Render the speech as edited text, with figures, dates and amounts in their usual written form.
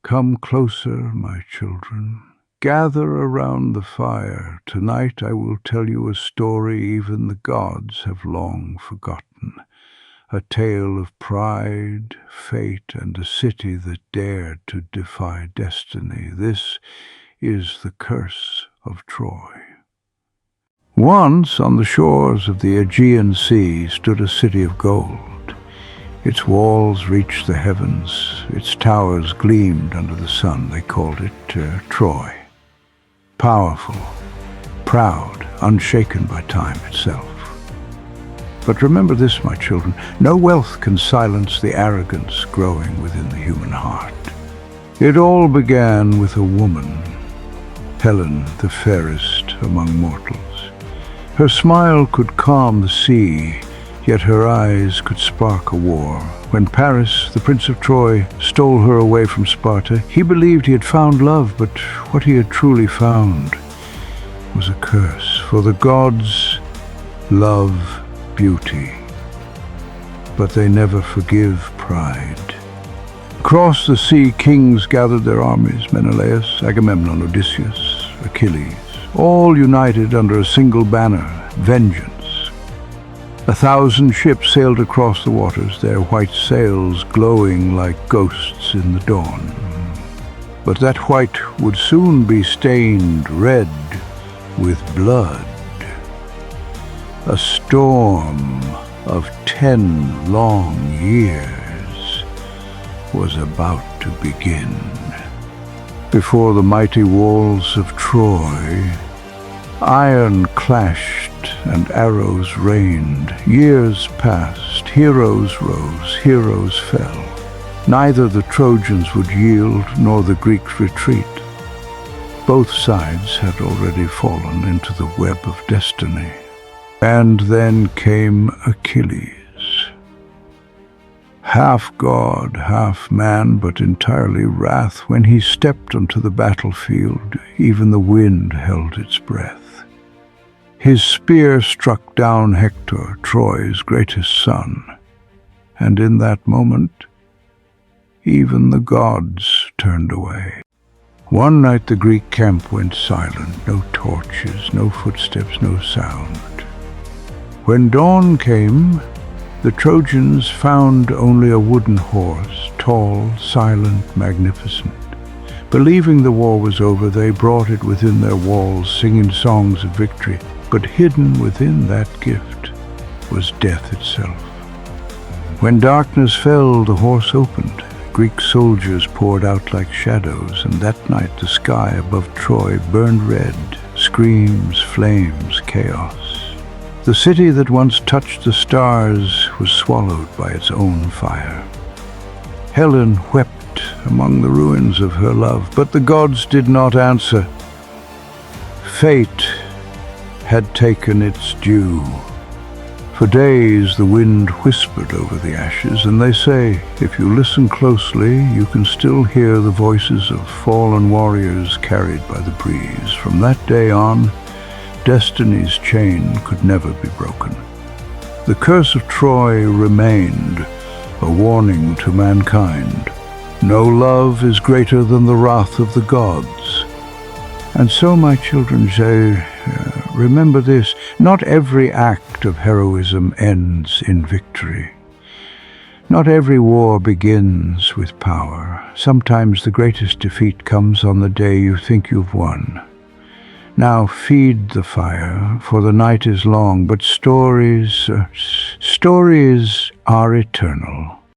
Come closer, my children. Gather around the fire. Tonight I will tell you a story even the gods have long forgotten. A tale of pride, fate, and a city that dared to defy destiny. This is the curse of Troy. Once, on the shores of the Aegean Sea, stood a city of gold. Its walls reached the heavens, its towers gleamed under the sun. They called it Troy. Powerful, proud, unshaken by time itself. But remember this, my children, no wealth can silence the arrogance growing within the human heart. It all began with a woman, Helen, the fairest among mortals. Her smile could calm the sea, yet her eyes could spark a war. When Paris, the Prince of Troy, stole her away from Sparta, he believed he had found love, but what he had truly found was a curse. For the gods love beauty, but they never forgive pride. Across the sea, kings gathered their armies, Menelaus, Agamemnon, Odysseus, Achilles, all united under a single banner, vengeance. 1,000 ships sailed across the waters, their white sails glowing like ghosts in the dawn. But that white would soon be stained red with blood. A storm of 10 long years was about to begin. Before the mighty walls of Troy, iron clashed and arrows rained. Years passed, heroes rose, heroes fell. Neither the Trojans would yield nor the Greeks retreat. Both sides had already fallen into the web of destiny. And then came Achilles. Half god, half man, but entirely wrath. When he stepped onto the battlefield, even the wind held its breath. His spear struck down Hector, Troy's greatest son, and in that moment, even the gods turned away. One night the Greek camp went silent, no torches, no footsteps, no sound. When dawn came, the Trojans found only a wooden horse, tall, silent, magnificent. Believing the war was over, they brought it within their walls, singing songs of victory. But hidden within that gift was death itself. When darkness fell, the horse opened. Greek soldiers poured out like shadows, and that night the sky above Troy burned red, screams, flames, chaos. The city that once touched the stars was swallowed by its own fire. Helen wept among the ruins of her love, but the gods did not answer. Fate had taken its due. For days the wind whispered over the ashes, and they say, if you listen closely, you can still hear the voices of fallen warriors carried by the breeze. From that day on, destiny's chain could never be broken. The curse of Troy remained, a warning to mankind. No love is greater than the wrath of the gods. And so, my children, remember this, not every act of heroism ends in victory. Not every war begins with power. Sometimes the greatest defeat comes on the day you think you've won. Now feed the fire, for the night is long, but stories are eternal.